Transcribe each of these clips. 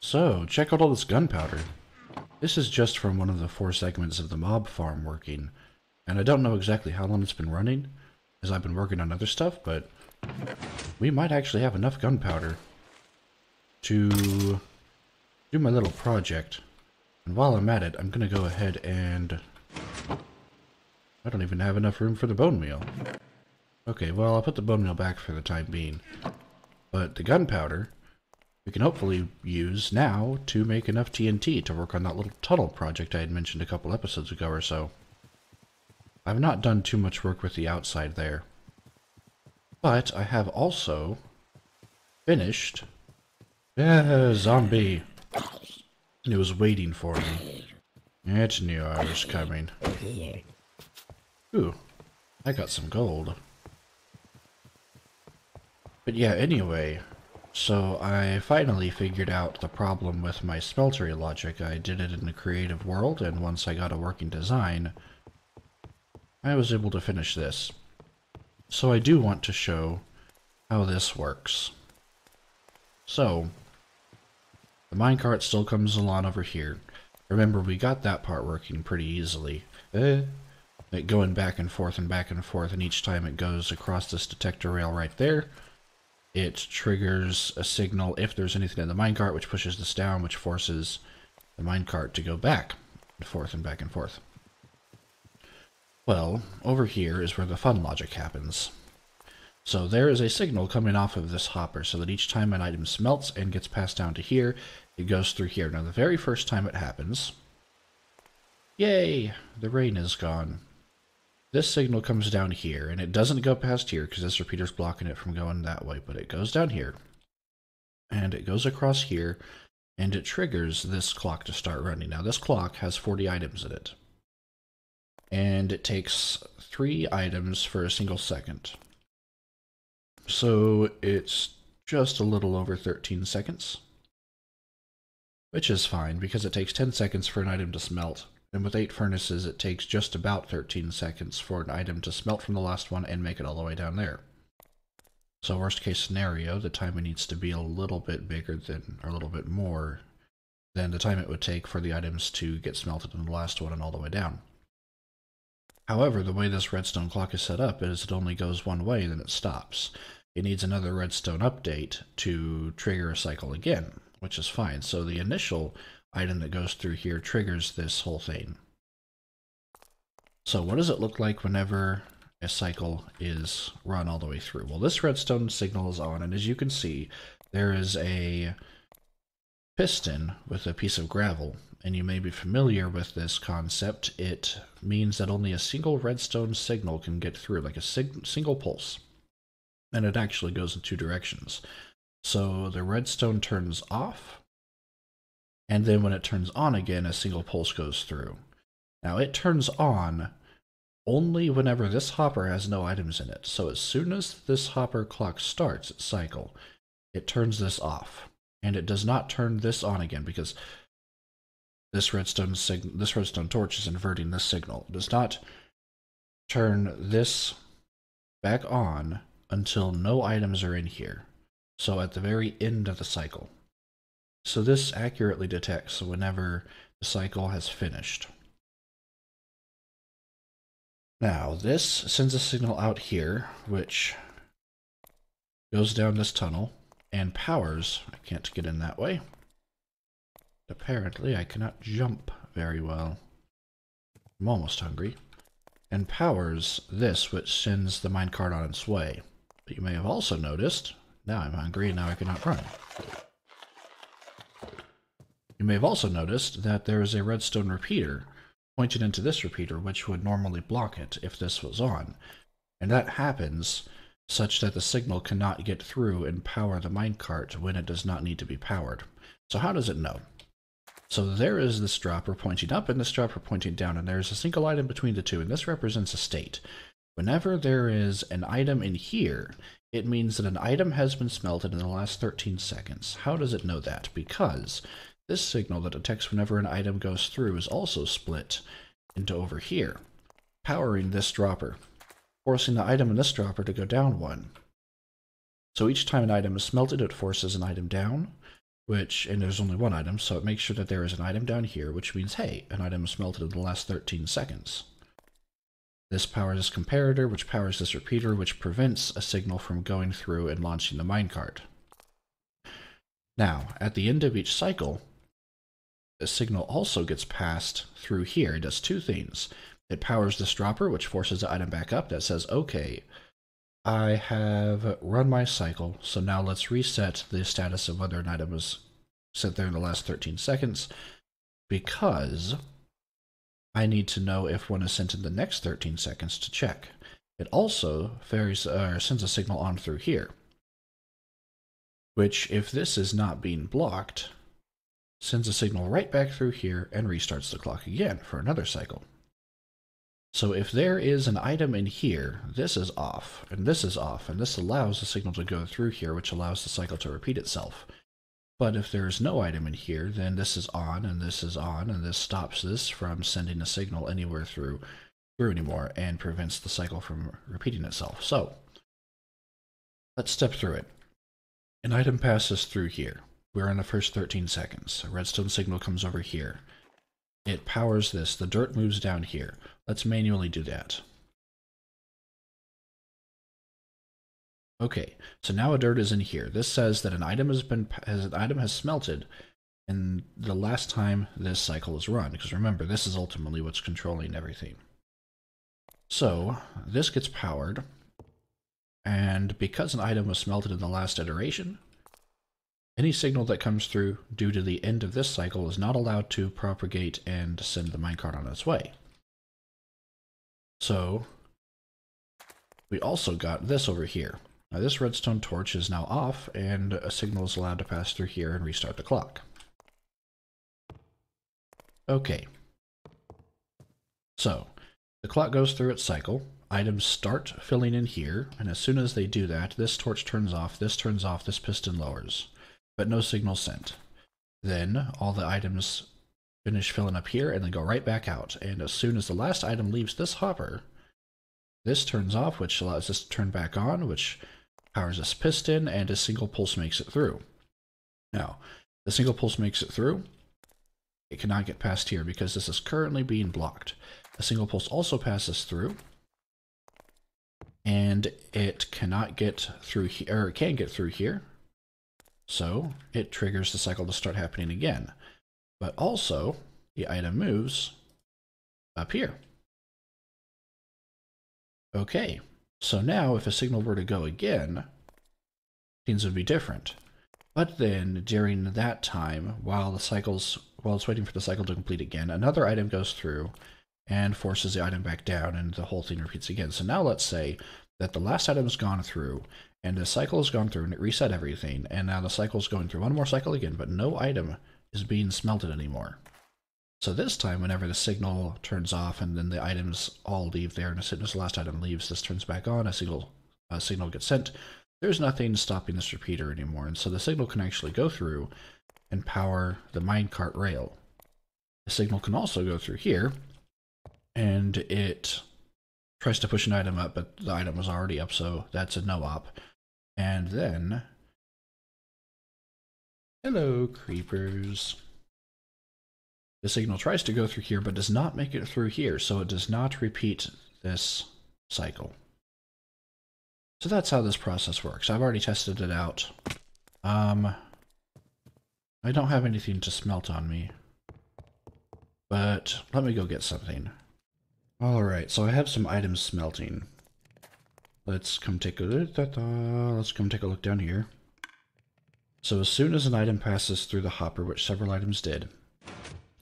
So, check out all this gunpowder. This is just from one of the 4 segments of the mob farm working, and I don't know exactly how long it's been running, as I've been working on other stuff, but we might actually have enough gunpowder to do my little project. And while I'm at it, I'm going to go ahead and... I don't even have enough room for the bone meal. Okay, well, I'll put the bone meal back for the time being. But the gunpowder, we can hopefully use now to make enough TNT to work on that little tunnel project I had mentioned a couple episodes ago or so. I've not done too much work with the outside there. But I have also finished... zombie! It was waiting for me. It knew I was coming. Ooh, I got some gold. But yeah, anyway, so I finally figured out the problem with my smeltery logic. I did it in the creative world, and once I got a working design, I was able to finish this. So I do want to show how this works. So, the minecart still comes along over here. Remember, we got that part working pretty easily. It going back and forth, and each time it goes across this detector rail right there, it triggers a signal if there's anything in the minecart, which pushes this down, which forces the minecart to go back and forth and back and forth. Well, over here is where the fun logic happens. So there is a signal coming off of this hopper, so that each time an item smelts and gets passed down to here, it goes through here. Now, the very first time it happens, yay, the rain is gone. This signal comes down here, and it doesn't go past here because this repeater's blocking it from going that way, but it goes down here, and it goes across here, and it triggers this clock to start running. Now, this clock has 40 items in it, and it takes 3 items for a single second. So it's just a little over 13 seconds, which is fine because it takes 10 seconds for an item to smelt. And with 8 furnaces, it takes just about 13 seconds for an item to smelt from the last one and make it all the way down there. So worst case scenario, the timing needs to be a little bit bigger than, or a little bit more than the time it would take for the items to get smelted in the last one and all the way down. However, the way this redstone clock is set up is it only goes one way, then it stops. It needs another redstone update to trigger a cycle again, which is fine. So the initial item that goes through here triggers this whole thing. So what does it look like whenever a cycle is run all the way through? Well, this redstone signal is on, and as you can see, there is a piston with a piece of gravel, and you may be familiar with this concept. It means that only a single redstone signal can get through, like a single pulse, and it actually goes in 2 directions. So the redstone turns off, and then when it turns on again, a single pulse goes through. Now it turns on only whenever this hopper has no items in it. So as soon as this hopper clock starts its cycle, it turns this off. And it does not turn this on again because this redstone torch is inverting this signal. It does not turn this back on until no items are in here. So at the very end of the cycle. So this accurately detects whenever the cycle has finished. Now this sends a signal out here, which goes down this tunnel and powers. I can't get in that way. Apparently I cannot jump very well. I'm almost hungry. And powers this, which sends the minecart on its way. But you may have also noticed, now I'm hungry and now I cannot run. You may have also noticed that there is a redstone repeater pointed into this repeater, which would normally block it if this was on. And that happens such that the signal cannot get through and power the minecart when it does not need to be powered. So how does it know? So there is this dropper pointing up and this dropper pointing down, and there is a single item between the two, and this represents a state. Whenever there is an item in here, it means that an item has been smelted in the last 13 seconds. How does it know that? Because this signal that detects whenever an item goes through is also split into over here, powering this dropper, forcing the item in this dropper to go down 1. So each time an item is smelted, it forces an item down. and there's only one item, so it makes sure that there is an item down here, which means, hey, an item is melted in the last 13 seconds. This powers this comparator, which powers this repeater, which prevents a signal from going through and launching the minecart. Now, at the end of each cycle, the signal also gets passed through here. It does two things. It powers this dropper, which forces the item back up. That says, okay, I have run my cycle, so now let's reset the status of whether an item was sent there in the last 13 seconds, because I need to know if one is sent in the next 13 seconds to check. It also sends a signal on through here, which, if this is not being blocked, sends a signal right back through here and restarts the clock again for another cycle. So if there is an item in here, this is off, and this is off, and this allows the signal to go through here, which allows the cycle to repeat itself. But if there is no item in here, then this is on, and this is on, and this stops this from sending a signal anywhere through anymore, and prevents the cycle from repeating itself. So, let's step through it. An item passes through here. We're in the first 13 seconds. A redstone signal comes over here. It powers this. The dirt moves down here. Let's manually do that. Okay, so now a dirt is in here. This says that an item has smelted in the last time this cycle is run, because remember, this is ultimately what's controlling everything. So this gets powered, and because an item was smelted in the last iteration, any signal that comes through due to the end of this cycle is not allowed to propagate and send the minecart on its way. So we also got this over here. Now this redstone torch is now off, and a signal is allowed to pass through here and restart the clock. Okay. So the clock goes through its cycle. Items start filling in here, and as soon as they do that, this torch turns off, this piston lowers, but no signal sent. Then all the items finish filling up here and then go right back out, and as soon as the last item leaves this hopper, this turns off, which allows this to turn back on, which powers this piston, and a single pulse makes it through. Now, the single pulse makes it through. It cannot get past here because this is currently being blocked. A single pulse also passes through, and it cannot get through here, or it can get through here. So it triggers the cycle to start happening again. But also, the item moves up here. Okay, so now if a signal were to go again, things would be different. But then, during that time, while it's waiting for the cycle to complete again, another item goes through and forces the item back down, and the whole thing repeats again. So now let's say that the last item has gone through, and the cycle has gone through, and it reset everything, and now the cycle is going through one more cycle again, but no item is being smelted anymore. So this time, whenever the signal turns off, and then the items all leave there, and as soon as the last item leaves, this turns back on, a signal gets sent, there's nothing stopping this repeater anymore, and so the signal can actually go through and power the minecart rail. The signal can also go through here, and it tries to push an item up, but the item was already up, so that's a no-op. And then, hello, creepers. The signal tries to go through here, but does not make it through here, so it does not repeat this cycle. So that's how this process works. I've already tested it out. I don't have anything to smelt on me, but let me go get something. Alright, so I have some items smelting. Let's come take a look. Let's come take a look down here. So as soon as an item passes through the hopper, which several items did,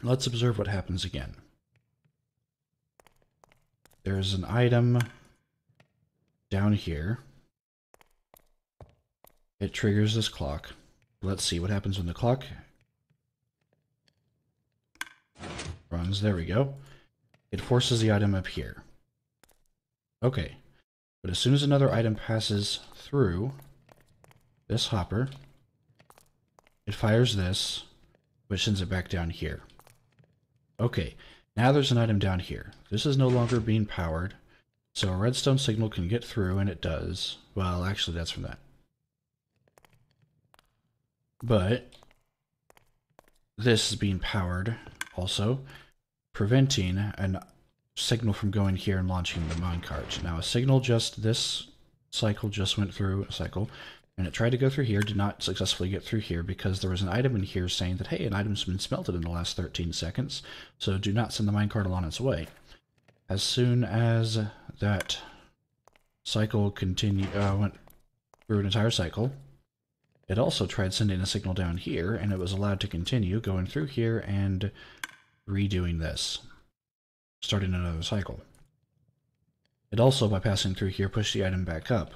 let's observe what happens again. There's an item down here. It triggers this clock. Let's see what happens when the clock runs. There we go. It forces the item up here. Okay. But as soon as another item passes through this hopper, it fires this, which sends it back down here. Okay, now there's an item down here. This is no longer being powered, so a redstone signal can get through, and it does. Well, actually, that's from that. But this is being powered also, preventing a signal from going here and launching the minecart. Now a signal this cycle just went through a cycle, and it tried to go through here, did not successfully get through here because there was an item in here saying that, hey, an item's been smelted in the last 13 seconds, so do not send the minecart on its way. As soon as that cycle went through an entire cycle, it also tried sending a signal down here, and it was allowed to continue going through here and redoing this, starting another cycle. It also, by passing through here, pushed the item back up,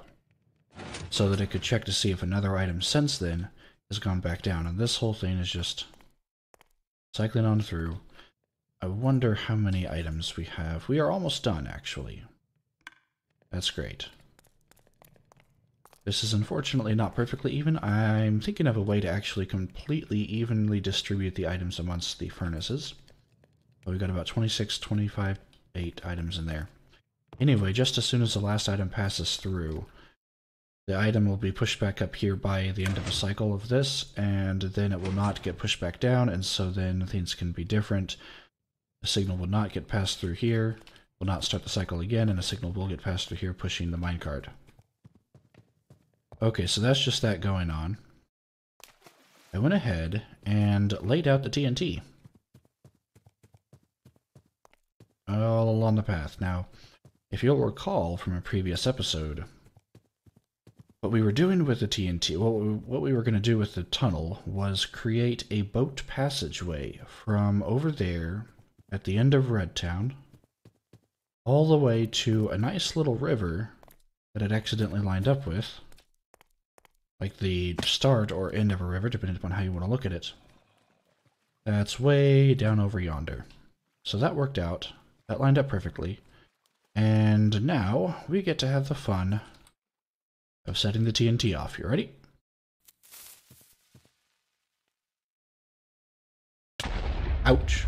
so that it could check to see if another item since then has gone back down. And this whole thing is just cycling on through. I wonder how many items we have. We are almost done, actually. That's great. This is unfortunately not perfectly even. I'm thinking of a way to actually completely evenly distribute the items amongst the furnaces. But we've got about 26, 25, 8 items in there. Anyway, just as soon as the last item passes through, the item will be pushed back up here by the end of the cycle of this, and then it will not get pushed back down, and so then things can be different. The signal will not get passed through here, will not start the cycle again, and a signal will get passed through here pushing the minecart. Okay, so that's just that going on. I went ahead and laid out the TNT all along the path. Now, if you'll recall from a previous episode, what we were doing with the TNT, what we were going to do with the tunnel was create a boat passageway from over there at the end of Redtown all the way to a nice little river that it accidentally lined up with, like the start or end of a river, depending upon how you want to look at it. That's way down over yonder. So that worked out. That lined up perfectly. And now we get to have the fun of setting the TNT off. You ready? Ouch.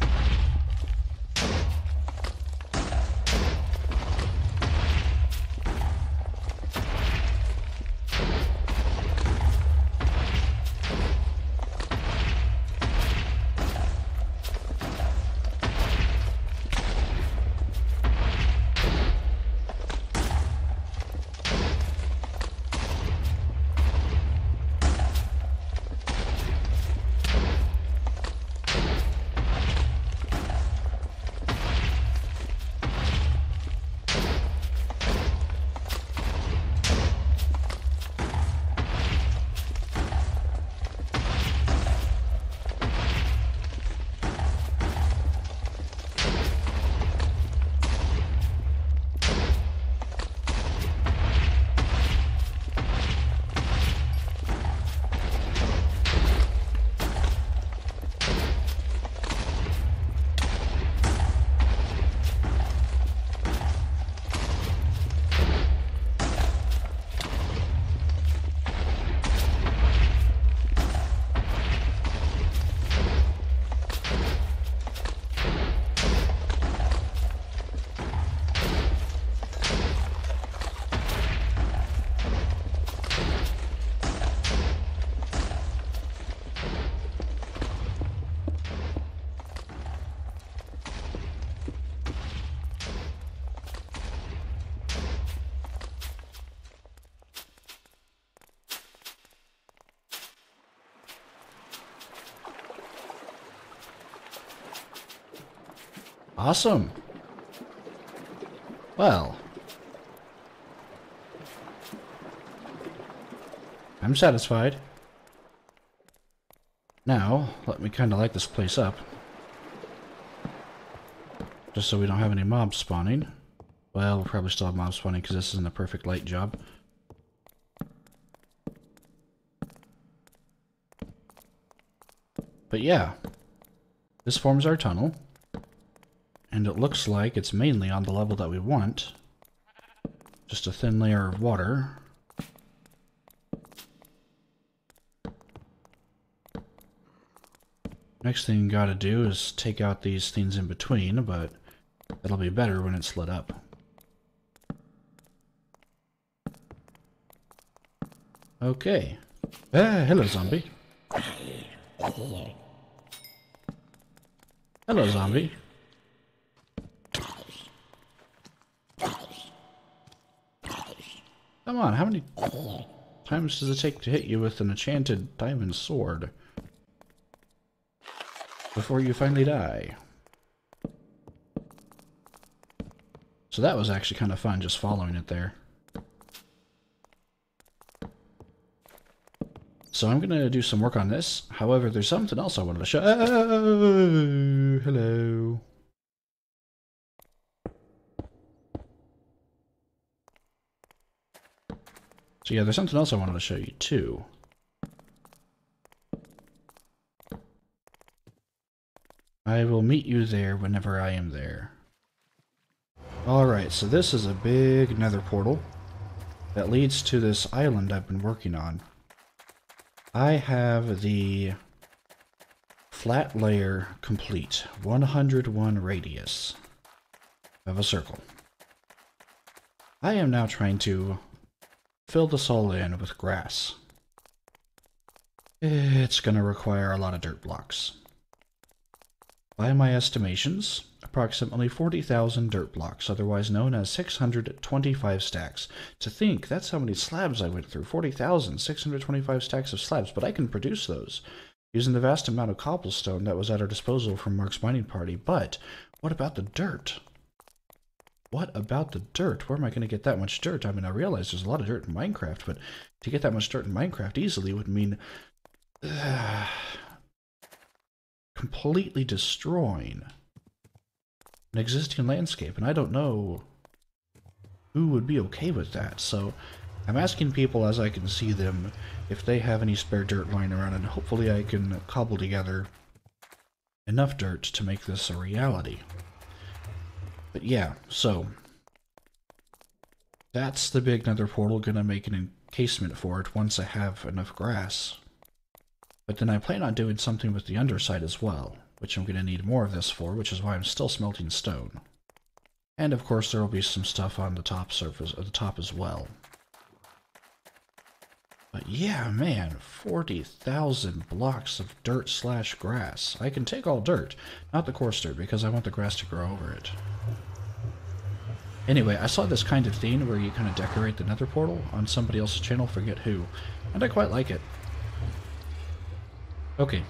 Awesome. Well, I'm satisfied. Now, let me kind of light this place up. Just so we don't have any mobs spawning. Well, we'll probably still have mobs spawning because this isn't a perfect light job. But yeah, this forms our tunnel. And it looks like it's mainly on the level that we want. Just a thin layer of water. Next thing you gotta do is take out these things in between, but it'll be better when it's lit up. Okay. Hello, zombie. Hello, zombie. Come on, how many times does it take to hit you with an enchanted diamond sword before you finally die? So that was actually kind of fun, just following it there. So I'm going to do some work on this. However, there's something else I wanted to show. Oh, hello. So yeah, there's something else I wanted to show you too. I will meet you there whenever I am there. Alright, so this is a big nether portal that leads to this island I've been working on. I have the flat layer complete, 101 radius of a circle. I am now trying to fill this all in with grass. It's going to require a lot of dirt blocks. By my estimations, approximately 40,000 dirt blocks, otherwise known as 625 stacks. To think, that's how many slabs I went through. 40,625 stacks of slabs, but I can produce those using the vast amount of cobblestone that was at our disposal from Mark's mining party. But what about the dirt? What about the dirt? Where am I going to get that much dirt? I mean, I realize there's a lot of dirt in Minecraft, but to get that much dirt in Minecraft easily would mean completely destroying an existing landscape, and I don't know who would be okay with that. So I'm asking people as I can see them if they have any spare dirt lying around, and hopefully I can cobble together enough dirt to make this a reality. But yeah, so that's the big nether portal. Gonna make an encasement for it once I have enough grass. But then I plan on doing something with the underside as well, which I'm going to need more of this for, which is why I'm still smelting stone. And of course there will be some stuff on the top surface, at the top as well. But yeah, man, 40,000 blocks of dirt slash grass. I can take all dirt, not the coarse dirt, because I want the grass to grow over it. Anyway, I saw this kind of theme where you kind of decorate the nether portal on somebody else's channel, forget who, and I quite like it. Okay,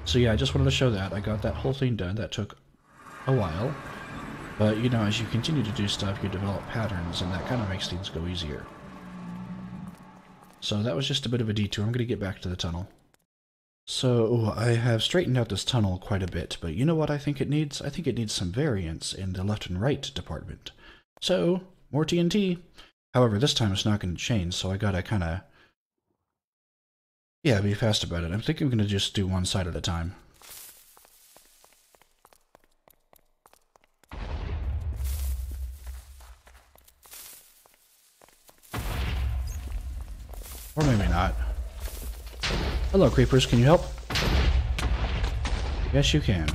so yeah, I just wanted to show that. I got that whole thing done. That took a while. But, you know, as you continue to do stuff, you develop patterns, and that kind of makes things go easier. So that was just a bit of a detour. I'm going to get back to the tunnel. So, I have straightened out this tunnel quite a bit, but you know what I think it needs? I think it needs some variance in the left and right department. So, more TNT. However, this time it's not going to change, so I gotta kind of... yeah, be fast about it. I think I'm going to just do one side at a time. Or maybe not. Hello, creepers. Can you help? Yes, you can.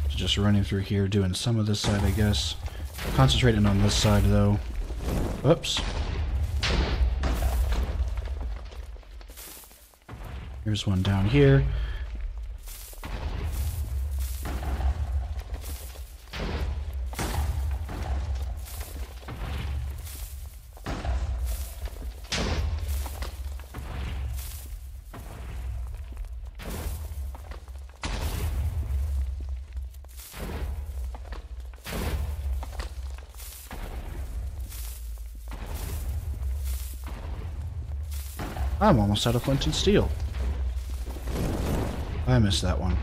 Just running through here, doing some of this side, I guess. Concentrating on this side, though. Whoops. Here's one down here. I'm almost out of flint and steel. I missed that one.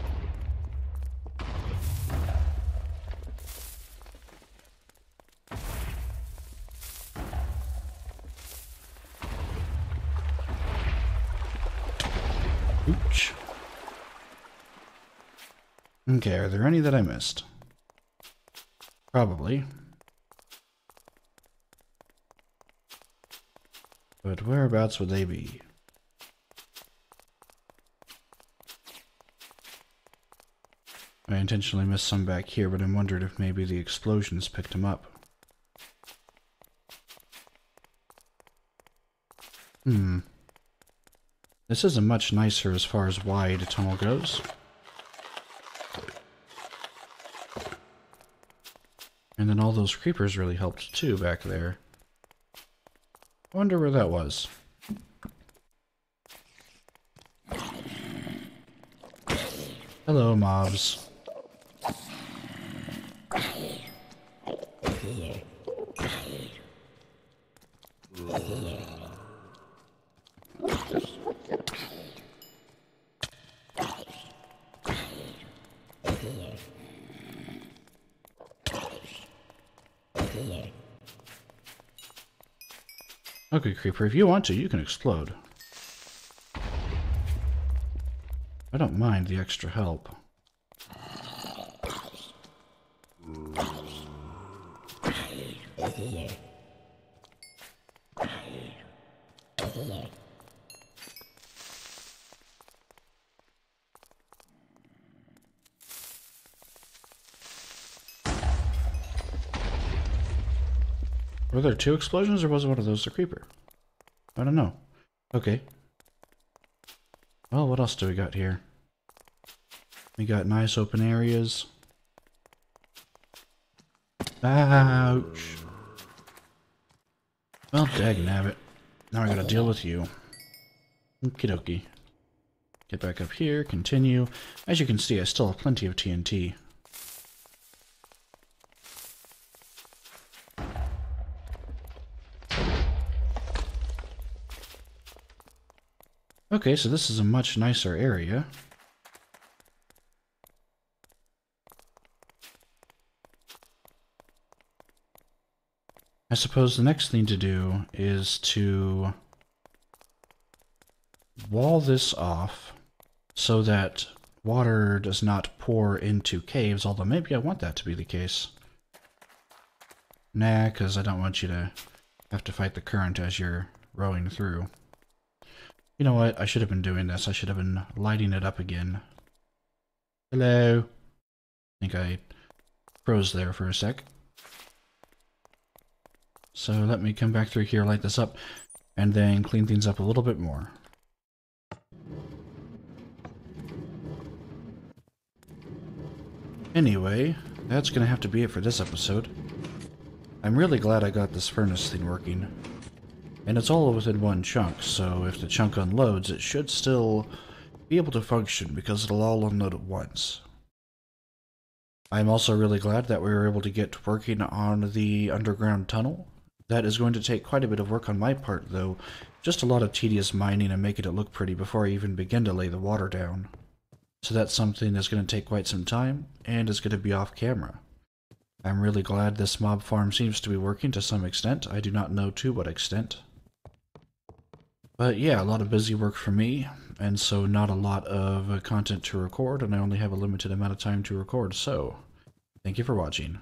Ooch. Okay, are there any that I missed? Probably. But whereabouts would they be? I intentionally missed some back here, but I'm wondering if maybe the explosions picked them up. This is a much nicer as far as wide tunnel goes. And then all those creepers really helped too back there. I wonder where that was. Hello, mobs. Okay, creeper, if you want to, you can explode. I don't mind the extra help. Were there 2 explosions, or was one of those a creeper? I don't know. Okay. Well, what else do we got here? We got nice open areas. Ouch. Well, dagnabbit. Now I gotta deal with you. Okie dokie. Get back up here, continue. As you can see, I still have plenty of TNT. Okay, so this is a much nicer area. I suppose the next thing to do is to wall this off so that water does not pour into caves, although maybe I want that to be the case. Nah, because I don't want you to have to fight the current as you're rowing through. You know what? I should have been doing this. I should have been lighting it up again. Hello? I think I froze there for a sec. So let me come back through here, light this up, and then clean things up a little bit more. Anyway, that's gonna have to be it for this episode. I'm really glad I got this furnace thing working. And it's all within one chunk, so if the chunk unloads, it should still be able to function because it'll all unload at once. I'm also really glad that we were able to get working on the underground tunnel. That is going to take quite a bit of work on my part, though. Just a lot of tedious mining and making it look pretty before I even begin to lay the water down. So that's something that's going to take quite some time, and is going to be off camera. I'm really glad this mob farm seems to be working to some extent. I do not know to what extent. But yeah, a lot of busy work for me, and so not a lot of content to record, and I only have a limited amount of time to record, so thank you for watching.